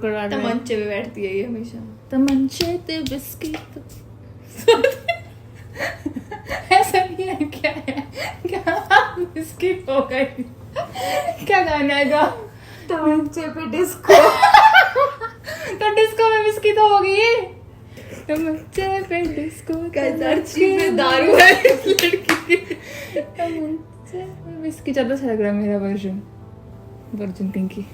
तमंचे पे बैठती है ये हमेशा। तमंचे ते बिस्किट ऐसा नहीं है क्या बिस्किट हो गई। क्या गाना है गा? तमंचे पे डिस्को। तो डिस्को में बिस्किट होगी। तमंचे पे डिस्को हर चीज में दारू है इस लड़की की। तमंचे पे बिस्किट ज्यादा अच्छा लग रहा है मेरा version Pinky.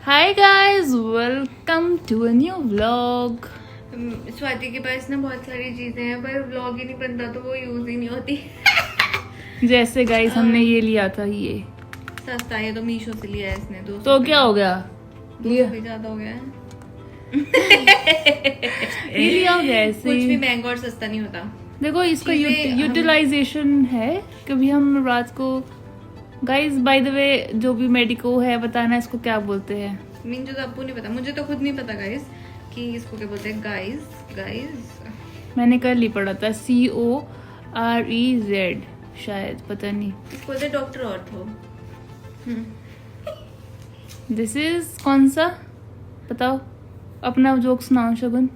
Hi guys, welcome to a new vlog. Swati के पास ना बहुत सारी चीजें हैं पर व्लॉग ही नहीं बनता तो वो यूज ही नहीं होती। जैसे गाइस हमने ये लिया था, ये सस्ता है तो मीशो से लिया है इसने। तो क्या हो गया? लिया भी ज्यादा हो गया है। ये लिया हो गया ऐसे कुछ ही। भी महंगा और सस्ता नहीं होता। देखो इसका चीज़ें यूटिलाइजेशन है। कभी हम रात को गाइस बाय द वे जो भी मेडिको है बताना इसको क्या बोलते हैं। मुझे तो आपको नहीं पता, मुझे तो खुद नहीं पता गाइस कि इसको क्या बोलते हैं। गाइस मैंने कल ही पढ़ा था COREZ शायद, पता नहीं। इसको बोलते डॉक्टर ऑर्थो। दिस इज कौन सा बताओ? अपना जोक सुनाओ शगुन,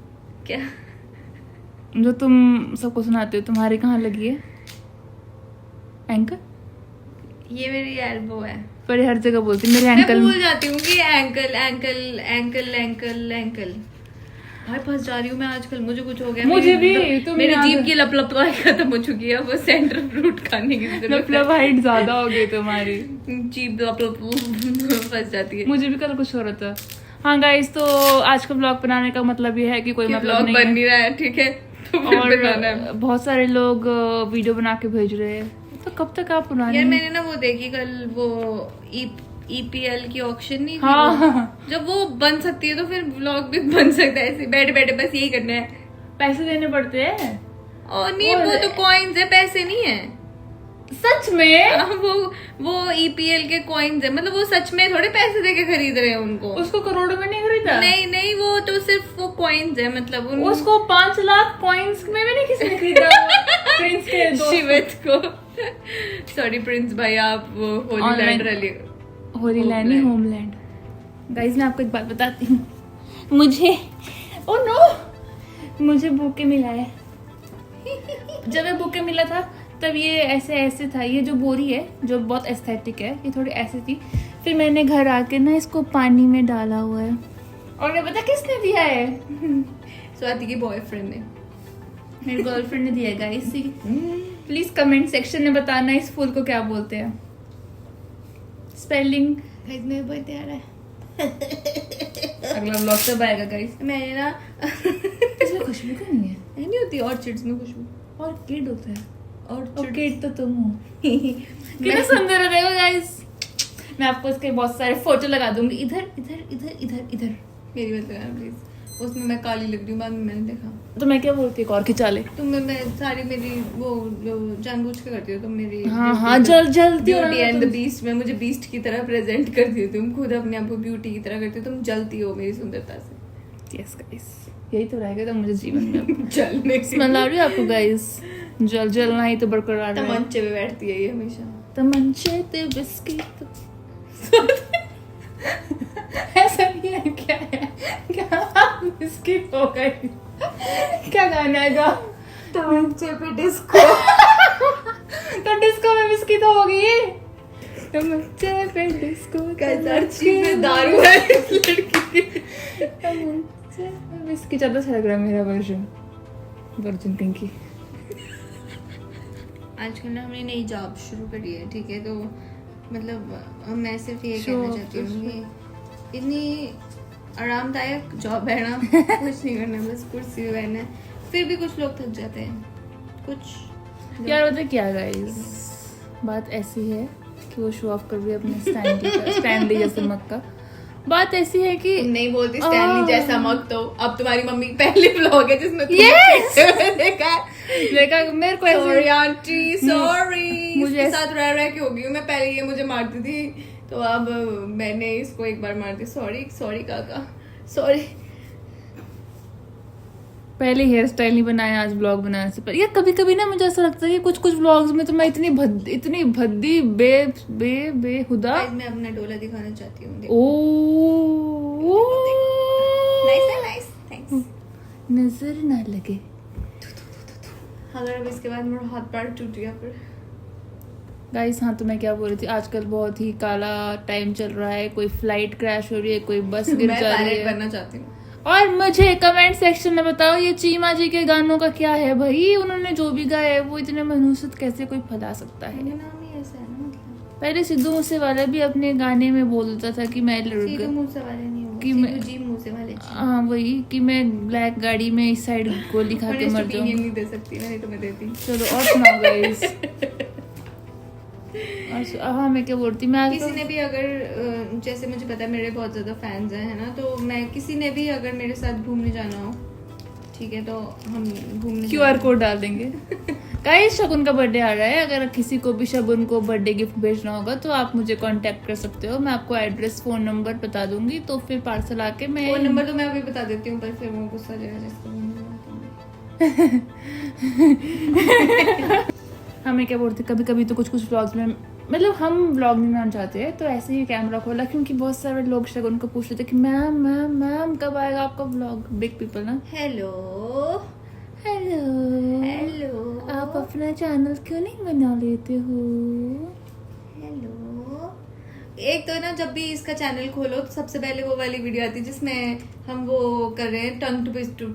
क्या? जो तुम सबको सुनाते हो। तुम्हारे कहाँ लगी है एंकल? ये मेरी एल्बो है। पर हर जगह बोलती मेरे मैं एंकल। भूल जाती हूँ कि एंकल। भाई फंस जा रही हूँ मैं आजकल। मुझे कुछ हो गया। मुझे भी। मेरी जीभ की लप खत्म हो चुकी है। वो सेंटर फ्रूट खाने की मतलब हाइट ज्यादा हो गई तुम्हारी। जीभ लप फंस जाती है। मुझे भी कल कुछ हो रहा था। हाँ गाइस, तो आज का ब्लॉग बनाने का मतलब ये है कि कोई मतलब ब्लॉग नहीं बन है। नहीं रहा है, ठीक है? तो फिर बनाना है। और बहुत सारे लोग वीडियो बना के भेज रहे हैं, तो कब तक आप बनाने? यार मैंने ना वो देखी कल, वो EPL की ऑक्शन नहीं थी हाँ। वो? जब वो बन सकती है तो फिर व्लॉग भी बन सकता है। ऐसे बैठे बैठे बस यही करना है। पैसे देने पड़ते हैं। और नहीं, वो तो कॉइन्स है, पैसे नहीं है। सच में? वो EPL के कॉइन्स है। मतलब वो सच में थोड़े पैसे देके खरीद रहे हैं उनको। उसको करोड़ों में नहीं खरीदा। नहीं, वो तो सिर्फ वो कॉइन्स है। मतलब उसको 5 लाख कॉइन्स में भी नहीं किसी ने खरीदा। प्रिंस के दोस्त शिवित को सॉरी प्रिंस भाई, आप वो होली लैंड नहीं, होमलैंड। गाइस मैं आपको एक बात बताती हूँ। मुझे बुके मिला है। जब ये बुके मिला था तब ये ऐसे था। ये जो बोरी है जो बहुत एस्थेटिक है, ये थोड़ी ऐसी थी। फिर मैंने घर आके ना इसको पानी में डाला हुआ है। और ये पता किसने दिया है? स्वाति की बॉयफ्रेंड ने, मेरी गर्लफ्रेंड ने दिया है गाइस। प्लीज कमेंट सेक्शन में बताना इस फूल को क्या बोलते हैं। स्पेलिंग गाइस मेरे बर्थडे आ रहा है। अगला व्लॉग तब आएगा गाइस। मैंने ना इसमें खुशबू क्यों नहीं है? नहीं होती ऑर्चिड्स में खुशबू। और किड होता है। और ऑर्चिड किड तो तुम हो। कितना सुंदर है देखो गाइस। मैं आपको इसके बहुत सारे फोटो लगा दूंगी। इधर मेरी बात लगाना प्लीज। उसमें मैं काली लग रही हूँ, बाद में मैंने देखा। तो मैं क्या बोलती हूँ, और खिंचा ले। मैं सारी मेरी वो जो जानबूझ के करती हो तुम मेरी। हाँ जलती हो ब्यूटी एंड द बीस्ट में मुझे बीस्ट की तरह प्रेजेंट करती हो। तुम खुद अपने आप को ब्यूटी की तरह करती हो। तुम जलती हो मेरी सुंदरता से। यस गाइस, यही तो रहेगा तो मुझे जीवन में। जलने स्मेल आ रही है आपको गाइस? जलना ही तो बरकरार है। तमंचे पे बैठती है ये हमेशा। तमंचे ते बिस्किट ऐसा नहीं है क्या बिस्किट हो गई। क्या गाना है गा? तमंचे पे डिस्को। तो डिस्को में बिस्किट होगी। तमंचे पे डिस्को हर चीज में दारू है इस लड़की की। तमंचे पे बिस्किट ज्यादा अच्छा लग रहा है मेरा वर्जन पिंकी। आजकल ना हमने नई जॉब शुरू करी है, ठीक है? तो मतलब मैं सिर्फ ये कहना चाहती हूँ कि इतनी आरामदायक जॉब है ना। कुछ नहीं करना, बस कुर्सी पे बैठना है। फिर भी कुछ लोग थक जाते हैं। कुछ यार पता क्या गाइस, बात ऐसी है कि वो शो ऑफ कर रही है अपने स्टैंडी जैसे मग का। बात ऐसी है कि नहीं बोलती स्टैनली जैसा मग। तो अब तुम्हारी मम्मी की पहली व्लॉग है जिसमें देखा मेरे को सॉरी आंटी, सॉरी। मुझे इसके साथ रह के हो गई हूँ मैं। पहले ये मुझे मारती थी तो अब मैंने इसको एक बार मार दी। सॉरी काका, सॉरी। पहले हेयर स्टाइल नहीं बनाया, आज व्लॉग बनाने से पहले। या कभी कभी ना मुझे ऐसा लगता है कि कुछ कुछ व्लॉग्स में तो मैं इतनी भद्दी बेहुदा। आज मैं अपना डोला दिखाना चाहती हूँ। ओ नाइस थैंक्स। नजर ना लगे। अगर अब इसके बाद मेरा हाथ पैर टूट गया फिर। गाइस हाँ, तो मैं क्या बोल रही थी, आजकल बहुत ही काला टाइम चल रहा है। कोई फ्लाइट क्रैश हो रही है, कोई बस गिर मैं जा रही पायलट है। बनना चाहती हूँ। और मुझे कमेंट सेक्शन में बताओ ये चीमा जी के गानों का क्या है भाई। उन्होंने जो भी गाया है वो इतने मनुष्यत कैसे कोई फैला सकता है। मेरा नाम ही ऐसा है ना, मतलब पहले सिद्धू मूसेवाला भी अपने गाने में बोलता था कि मैं सीधे मुंह से वाले नहीं हो कि मैं- सीधे जी मुंह से वाले जी। हाँ वही कि मैं ब्लैक गाड़ी में इस साइड गोली खा के मर जाऊँ। नहीं दे सकती ना, नहीं तो मैं देती। चलो और सुनाओ गाइस। हाँ मैं क्या बोलती, मैं किसी ने भी अगर जैसे मुझे पता है मेरे बहुत ज्यादा फैंस हैं, है ना, तो मैं किसी ने भी अगर मेरे साथ घूमने जाना हो, ठीक है, तो हम घूमने QR कोड डाल देंगे। गाइस शगुन का बर्थडे आ रहा है, अगर किसी को भी शगुन को बर्थडे गिफ्ट भेजना होगा तो आप मुझे कांटेक्ट कर सकते हो। मैं आपको एड्रेस फोन नंबर बता दूंगी, तो फिर पार्सल आके मैं फोन नंबर तो मैं अभी बता देती हूँ, पर फिर वो गुस्सा आ जाएगा जिसको घूमने जाना है। हाँ मैं क्या बोलती, कभी कभी तो कुछ कुछ व्लॉग्स में मतलब हम व्लॉग नहीं बनाना चाहते हैं, तो ऐसे ही कैमरा खोला, क्योंकि बहुत सारे लोग शगुन को पूछ रहे थे कि मैम मैम मैम कब आएगा आपका व्लॉग। बिग पीपल ना। हेलो हेलो हेलो आप अपना चैनल क्यों नहीं बना लेते हो। हेलो। एक तो ना जब भी इसका चैनल खोलो तो सबसे पहले वो वाली वीडियो आती है जिसमें हम वो कर रहे हैं टंग टू।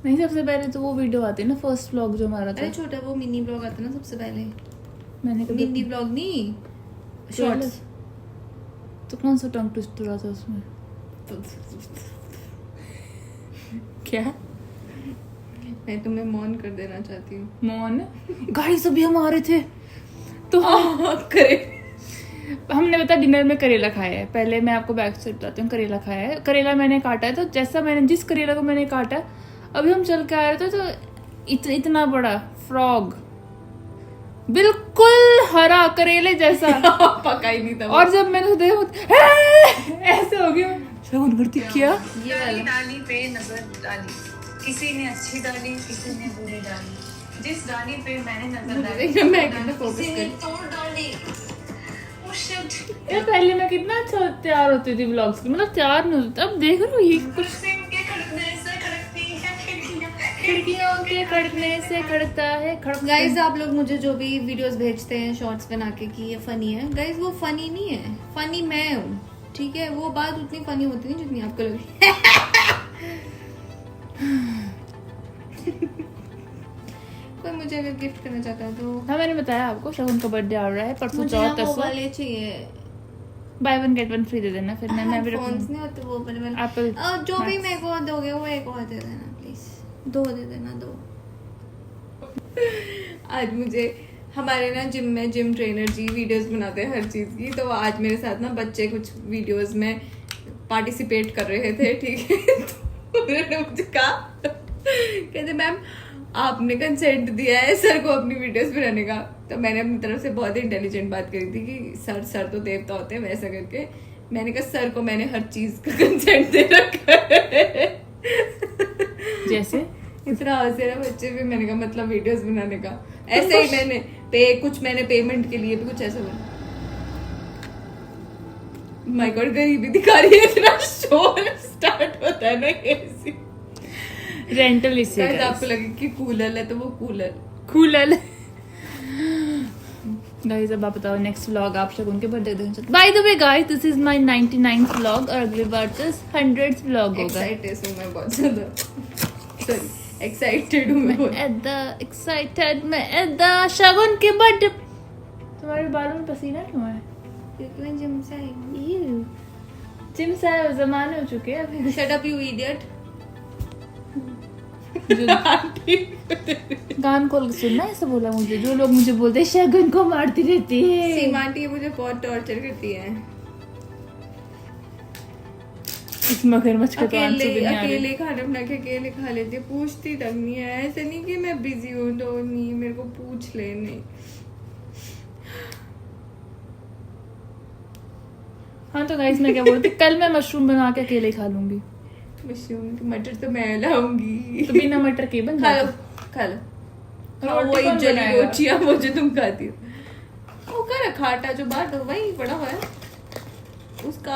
नहीं, सबसे पहले तो वो वीडियो आती है ना, फर्स्ट व्लॉग जो हमारा था। अरे छोटा वो मिनी ब्लॉग आता है ना सबसे पहले। मैंने कभी मिनी ब्लॉग नहीं, शॉर्ट्स। तो कौन सा टंग ट्विस्टर था उसमें? क्या? मैं तुम्हें मौन कर देना चाहती हूँ। मौन? गाइस अभी हम आ रहे थे तो करे हमने बता डिनर में करेला खाया है। पहले मैं आपको बैक से बताती हूँ, करेला खाया है। करेला मैंने काटा है, तो जैसा मैंने जिस करेला को मैंने काटा, अभी हम चल के आ रहे थे तो इतना बड़ा फ्रॉग, बिल्कुल हरा करेले जैसा। पका ही नहीं था वो। और जब मैंने उसे देखा ऐसे हो गया, शगुन करती क्या? ये वाला डाली पे नजर डाली, किसी ने अच्छी डाली, किसी ने बुरी डाली, जिस डाली पे मैंने नजर डाली, मैं कितना फोकस किसी ने कर तोड़ डाली। Oh shit! यार पहले मैं कितना अच्छा तैयार होती थी व्लॉग्स की, मतलब तैयार नहीं होती। अब देख रही हो ये कुछ सिम के खड़कने से खड़कती है खिड़कियां, खिड़कियों के खड़कने से खड़कता है गाइस। आप लोग मुझे जो भी वीडियोस भेजते हैं शॉर्ट्स बना के कि ये फनी है, गाइस वो फनी नहीं है, फनी मैं हूँ, ठीक है। वो बात उतनी फनी होती नहीं जितनी आपको लगी। कोई मुझे अगर गिफ्ट करना चाहता है तो हाँ मैंने बताया आपको शगुन का बर्थडे आ रहा है परसों मुझे ना वो चौथ। वाले चाहिए, buy one get one free दे देना, फिर मैं भी फोन्स नहीं होते वो वाले Apple जो भी Max। मेरे को दोगे वो एक और दे देना प्लीज, 2 दे देना 2। आज मुझे हमारे ना जिम में जिम ट्रेनर जी वीडियोस बनाते हैं हर चीज की, तो आज मेरे साथ ना बच्चे कुछ वीडियोस में पार्टिसिपेट कर रहे थे, ठीक है। तो उन्होंने मुझे कहा, कहते मैम आपने कंसेंट दिया है सर को अपनी वीडियोस बनाने का। तो मैंने अपनी तरफ से बहुत इंटेलिजेंट बात करी थी कि सर तो देवता होते हैं, वैसा करके मैंने कहा सर को मैंने हर चीज का कंसेंट दे रखा है। जैसे इतना हंसे ना बच्चे भी, मैंने कहा मतलब वीडियोस बनाने का ऐसे ही मैंने पेमेंट के लिए भी कुछ ऐसा बना। माय गॉड गरीबी दिखा रही है, इतना शोर स्टार्ट होता है ना ऐसे। रेंटल इससे शायद आपको लगे कि कूलर है तो वो कूलर। गाइस अब आप बताओ नेक्स्ट व्लॉग आप शगुन के बर्थडे देखना चाहते। By the way guys this is my 99th vlog और अगली बार तो 100th व्लॉग होगा। एक्साइटेड हूं मैं बहुत ज्यादा, सॉरी एक्साइटेड हूं मैं बहुत। एक्साइटेड मैं शगुन के बर्थडे। तुम्हारे बालों में पसीना क्यों है? क्योंकि मैं जिम से आई हूं। जिम से आए जमाने हो चुके हैं अभी। Shut up you idiot. गान खोल के सुनना, ऐसा बोला मुझे। जो लोग मुझे बोलते हैं शगुन को मारती रहती है। सीमा आंटी मुझे बहुत टॉर्चर करती है। इस मगरमच्छ का तो आंसू भी नहीं आ रहे। अकेले खाना बना के अकेले खा लेती, पूछती तक नहीं है। ऐसे नहीं कि मैं बिजी हूँ तो नहीं, मेरे को पूछ ले नहीं। हाँ तो गाइस मैं क्या बोलती, कल मैं मशरूम बना के अकेले खा लूंगी। मशरूम मटर तो मैं लाऊंगी। तो बिना मटर के बन खा लो जाता। खा लो। रोटी वही कौन जली बनाएगा? रोटियां वो जो तुम खाती हो, वो कर खाटा जो बात वही पड़ा हुआ है, उसका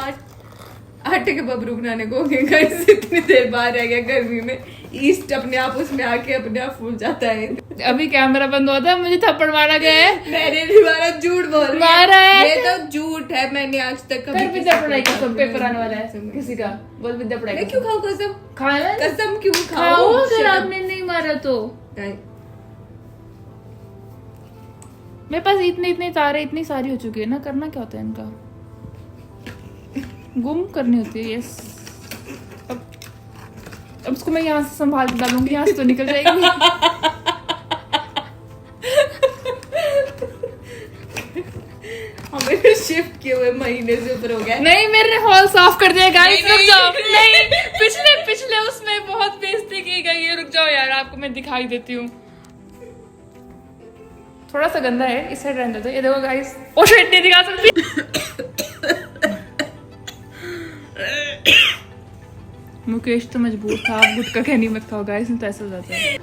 आटे के बबरू बनाने को घर से इतनी देर बाहर रह गया गर्मी में, ईस्ट अपने आप उसमें आके अपने आप फूल जाता है। अभी कैमरा बंद होता है, मुझे थप्पड़ मारा गया है। मैंने नहीं मारा, झूठ बोल रही मारा है। ये तो झूठ है, मैंने आज तक कभी कर विद्या पढ़ाई कसम, पेपर आने वाला है किसी का, बोल विद्या पढ़ाई मैं क्यों खाऊं कसम? खाना कसम क्यों खाओ खाऊं? अगर आपने नहीं मारा तो। मेरे पास इतने इतने तारे इतनी सारी हो चुकी है ना, करना क्या होता है इनका, गुम करनी होती है। यस, अब इसको मैं यहाँ से संभाल के डालूंगी, यहाँ से तो निकल जाएगी। हमें शिफ्ट किए हुए महीने से ऊपर हो गया। नहीं, मेरे हॉल साफ कर दिया गाइस, नहीं, रुक जाओ। नहीं। नहीं, पिछले उसमें बहुत बेइज्जती की गई है, रुक जाओ यार, आपको मैं दिखाई देती हूँ। थोड़ा सा गंदा है, इस साइड रहने दो। ये देखो गाइस, ओ शिट, नहीं दिखा सकती। मुकेश तो मजबूर था, आप गुटका कहनी मत खाओ गाइस, नहीं तो ऐसा हो जाता है।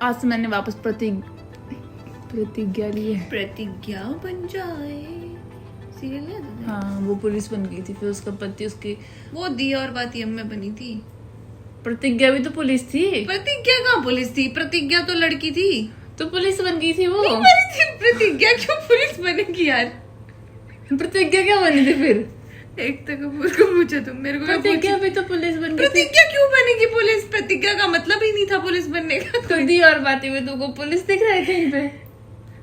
आज से मैंने वापस प्रतिज्ञा ली है। प्रतिज्ञा बन जाए सीरियल याद है? हाँ, वो पुलिस बन गई थी, फिर उसका पति उसकी वो दी और बात यम में बनी थी। प्रतिज्ञा भी तो पुलिस थी। प्रतिज्ञा कहाँ पुलिस थी? प्रतिज्ञा तो लड़की थी। तो पुलिस बन गई थी वो। नहीं बनी थी प्रतिज्ञा, क्यों पुलिस बनेगी यार? प्रतिज्ञा क्या बनी थी फिर? एक तक कपूर को पूछो तुम, मेरे को ना प्रतिज्ञा पूछो। भी तो पुलिस बन गई थी। प्रतिज्ञा क्यों बनेगी पुलिस? प्रतिज्ञा का मतलब ही नहीं था पुलिस बनने का। तो दी और बातें में तुमको पुलिस दिख रहा है कहीं पे?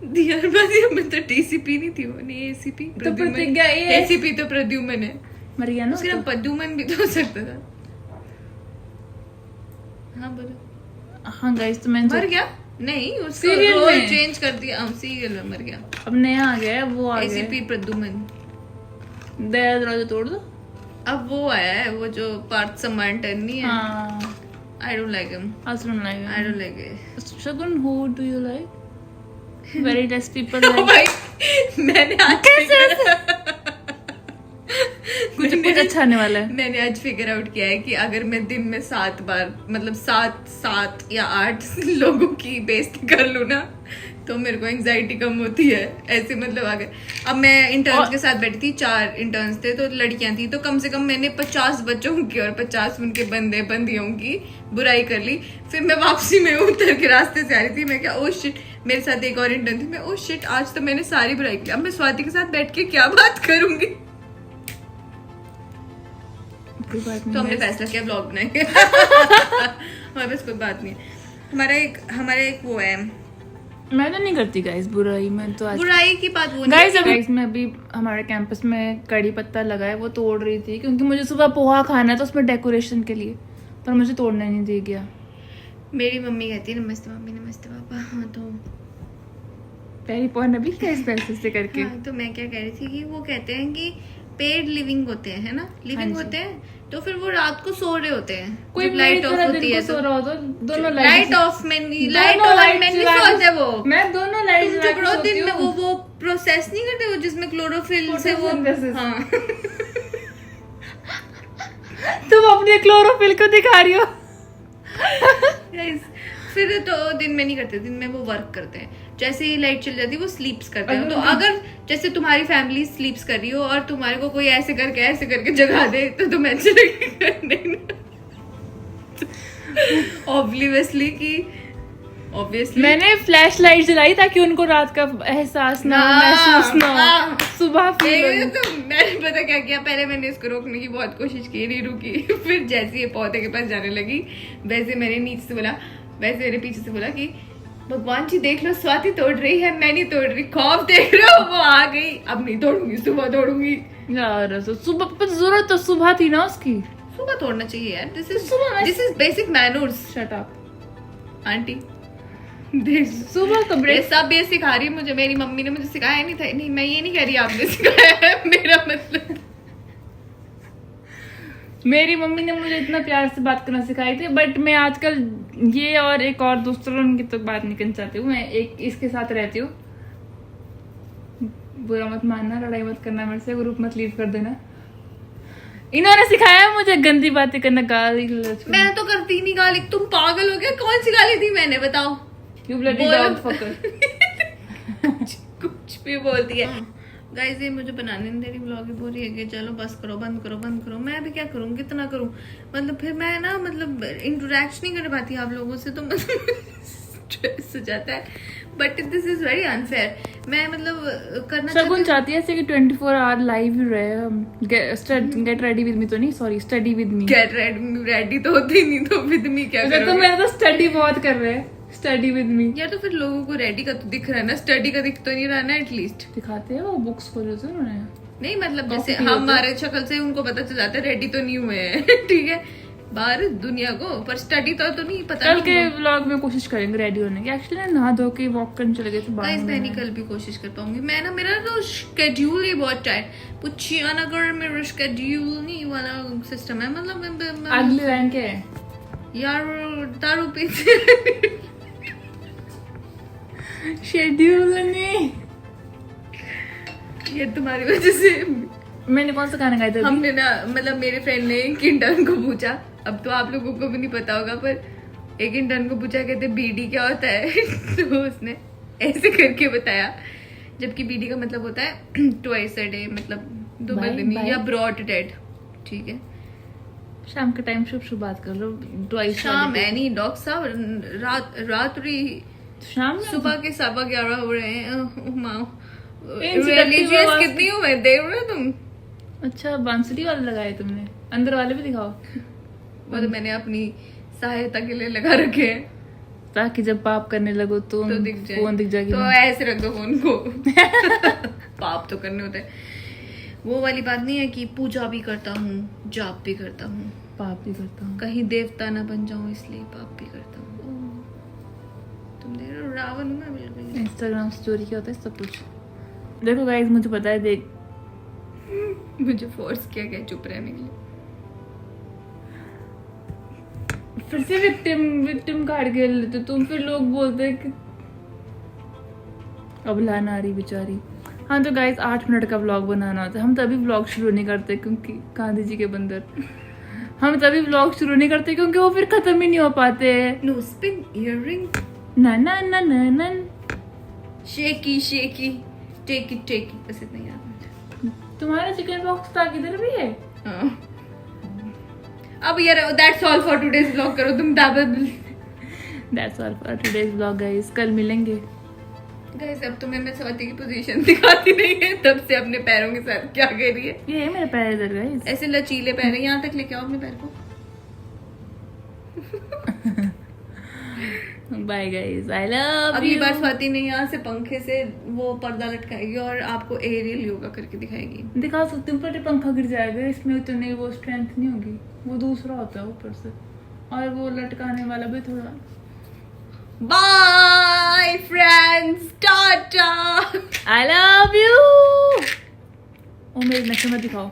दी और बात में तो टीसीपी नहीं थी, वो नहीं एसीपी। तो प्रतिज्ञा ये है। एसीपी तो प्रद्युमन है, मर गया ना उसका नाम तो। प्रद्युमन भी तो हो सकता था। हाँ बोलो। हाँ गाइस, तो मैंने मर गया? नहीं, उसका सीरियल रोल में। चेंज कर दिया। सीरियल में मर गया। अब नया आ गया है, वो आ गया एसीपी प्रद्युमन। दया दरवाजा तोड़ दो। अब वो आया है, वो जो पार्थ सम्मान टर्नी है। हाँ, आई डोंट लाइक हिम। आसमान आई लाएगा। Don't like it. Shagun, who do you like? Very less people ओ like. भाई, मैंने आज कुछ अच्छा आने वाला है। मैंने आज फिगर आउट किया है कि अगर मैं दिन में 7 बार, मतलब 7 या 8 लोगों की बेइज्जती कर लूं ना, तो मेरे को एंजाइटी कम होती है। ऐसे मतलब अगर अब मैं इंटर्न्स के साथ बैठी थी, 4 इंटर्न्स थे, तो लड़कियां थी, तो कम से कम मैंने 50 बच्चों की और 50 उनके बंदे बंदियों की बुराई कर ली। फिर मैं वापसी में उतर के रास्ते से आ रही थी, मैं क्या ओ शिट, मेरे साथ एक और इंटर्न थी, मैं ओ शिट, आज तो मैंने सारी बुराई की। अब मैं स्वाति के साथ बैठ के क्या बात करूंगी? कोई बात तो नहीं हमने guys. फैसला किया ब्लॉग बनाएंगे। हमारे पास कोई बात नहीं है। हमारा एक वो है, मैं तो नहीं करती गाइस बुराई, मैं तो आज बुराई की बात वो गाइस नहीं। अभी मैं अभी हमारे कैंपस में कड़ी पत्ता लगा है, वो तोड़ रही थी क्योंकि मुझे सुबह पोहा खाना है, तो उसमें डेकोरेशन के लिए, पर मुझे तोड़ना नहीं दिया गया। मेरी मम्मी कहती है नमस्ते मम्मी, नमस्ते पापा। हाँ तो पहली पॉइंट अभी क्या इस पैसे से करके। हाँ, तो मैं क्या कह रही थी कि वो कहते हैं कि पेड लिविंग होते हैं, है ना, लिविंग हाँ जी। होते हैं, तो फिर वो रात को सो रहे होते हैं। कोई जब लाइट ऑफ होती है सो तो रहा हो तो दोनों लाइट ऑफ में नहीं, लाइट ऑफ में नहीं सोते वो। मैं दोनों लाइट तुम जो बड़ो दिन में वो प्रोसेस नहीं करते वो, जिसमें क्लोरोफिल से वो। Photosynthesis। हाँ। तुम अपने क्लोरोफिल को दिखा रही हो। Guys, फिर तो दिन में नहीं करते, दिन में वो वर्क करते हैं। जैसे ही लाइट चल जाती है वो स्लीप्स करते हैं। तो अगर जैसे तुम्हारी फैमिली स्लीप्स कर रही हो और तुम्हारे को कोई ऐसे करके जगा दे, तो तुम ऐसे नहीं ना। ऑब्वियसली मैंने फ्लैश लाइट जलाई ताकि उनको रात का एहसास ना हो, महसूस ना हो, सुबह फील हो। तो मैंने पता क्या किया, पहले मैंने इसको रोकने की बहुत कोशिश की, नहीं रुकी। फिर जैसे ये पौधे के पास जाने लगी, वैसे मैंने नीचे से बोला, वैसे मेरे पीछे से बोला कि भगवान जी देख लो, स्वाति तोड़ रही है, मैं नहीं तोड़ रही, खौफ देख रहे हो, वो आ गई, अब नहीं तोड़ूंगी, सुबह तोड़ूंगी। यार तो सुबह पर जरूरत तो सुबह थी ना उसकी। सुबह तोड़ना चाहिए यार, सुबह this is basic manners. Shut up aunty सुबह का ये ब्रेक। सब ये सिखा रही है मुझे, मेरी मम्मी ने मुझे सिखाया नहीं था। नहीं, मैं ये नहीं कह रही आपने सिखाया है, मेरा मतलब मेरी मम्मी ने मुझे इतना प्यार से बात करना सिखाई थी, बट मैं आजकल ये और एक और दूसरों की तो बात नहीं करना चाहती हूँ, मैं एक इसके साथ रहती हूँ। बुरा मत मानना, लड़ाई मत करना मेरे से, ग्रुप मत लीव कर देना। इन्होंने सिखाया मुझे गंदी बातें करना, गाली गलौज करना। मैं तो करती नहीं गाली, तुम पागल हो गया? कौन सी गाली दी मैंने, बताओ? You bloody बोलो। dog fucker। कुछ भी बोलती है। गाइस ये मुझे बनाने नहीं दे रही व्लॉग, बोल रही है कि चलो बस करो, बंद करो, बंद करो। मैं अभी क्या करूँ, कितना करूँ? मतलब फिर मैं ना मतलब इंटरेक्ट नहीं कर पाती आप लोगों से, तो मतलब स्ट्रेस हो जाता है। But this is very unfair. मैं मतलब करना शगुन चाहती चाहती है ऐसे कि 24 आवर लाइव ही रहे हम। गेट रेडी विद मी तो नहीं, sorry study with me. Get ready तो होती नहीं, तो विद मी क्या तो करोगे? मेरा तो स्टडी बहुत कर रहे हैं, स्टडी विद मी। यार तो फिर लोगों को रेडी का तो दिख रहा है ना, स्टडी का दिख तो नहीं रहा ना एटलीस्ट। दिखाते हैं वो बुक्स खोले थे उन्होंने। नहीं मतलब Coffee जैसे पी होते। हमारे शक्ल से उनको पता चल जाता है रेडी तो नहीं हुए हैं ठीक है, बाहर दुनिया को, पर स्टडी तो नहीं पता। कल के व्लॉग में कोशिश करेंगे रेडी होने की। एक्चुअली ना नहा धो के वॉक करने चले गए थे गाइस बाहर। मैं नहीं कल भी कोशिश कर पाऊंगी। मैं ना मेरा तो शेड्यूल ही बहुत टाइट, पुछिया ना कर, मेरा शेड्यूल नहीं वाला सिस्टम है। मतलब अगली लाइन क्या है? यार दारू पीते शेड्यूल नहीं, ये तुम्हारी वजह से। मैंने कौन सा गाना गाया था अभी? हमने ना मतलब मेरे फ्रेंड ने एक इंटर्न को पूछा, अब तो आप लोगों को भी नहीं पता होगा, पर एक इंटर्न को पूछा कहते बीडी क्या होता है तो उसने ऐसे करके बताया, जबकि बीडी का मतलब होता है ट्वाइस अ डे, मतलब दो बार Bye, दिन bye. या ब्रॉड डेड। ठीक है, शाम के टाइम शुभ बात कर लो। ट्वाइस शाम है नहीं डॉक्टर साहब, रात्रि शाम में सुबह के 11:15 हो रहे हैं। seductive रिलीजियस आवाज- कितनी हूँ मैं, देख रहे हो तुम? अच्छा बांसुरी वाले लगाए तुमने, अंदर वाले भी दिखाओ वो तो मैंने अपनी सहायता के लिए लगा रखे हैं, ताकि जब पाप करने लगो तो तो दिख जाए। फोन दिख जाएगी। तो ऐसे रख दो फोन को पाप तो करने होते हैं। वो वाली बात नहीं है कि पूजा भी करता हूँ, जाप भी करता हूँ, पाप भी करता हूँ। कहीं देवता ना बन जाऊं इसलिए पाप भी करता हूँ। तुम देख रहे हो रावण हूँ मैं बिल्कुल। इंस्टाग्राम स्टोरी क्या होता है सब कुछ। देखो गाइस मुझे पता है, देख मुझे फोर्स किया गया चुप रहने के लिए। फिर से विक्टिम कार्ड खेल लेते तुम, फिर लोग बोलते हैं कि अबला नारी बेचारी। हाँ तो गाइस 8 मिनट का व्लॉग बनाना होता है, हम तभी व्लॉग शुरू नहीं करते क्योंकि गांधी जी के बंदर। हम तभी व्लॉग शुरू नहीं करते क्योंकि वो फिर खत्म ही नहीं हो पाते। नो स्पिन इयररिंग, ना ना ना ना ना शेकी शेकी, टेकी टेकी, बस इतना याद है। तुम्हारा चिकन बॉक्स था किधर भी है? हाँ। अब यार that's all for today's vlog करो तुम double. That's all for today's vlog guys, कल मिलेंगे। गाइस अब तुम्हें मैं स्वाति की पोजीशन दिखाती नहीं है, तब से अपने पैरों के साथ क्या कर रही है? ये है मेरा पैर इधर गाइस। ऐसे लचीले पैर, यहाँ तक लेके आओ अपने पैर को। बाय गाइस, आई लव अगली यू। बार स्वाति ने यहाँ से पंखे से वो पर्दा लटकाएगी और आपको एरियल योगा करके दिखाएगी। दिखा सकती हूँ पर पंखा गिर जाएगा, इसमें उतनी वो स्ट्रेंथ नहीं होगी, वो दूसरा होता है ऊपर से, और वो लटकाने वाला भी थोड़ा। Bye friends, tata. I love you. ओ मेरे नशे मत दिखाओ।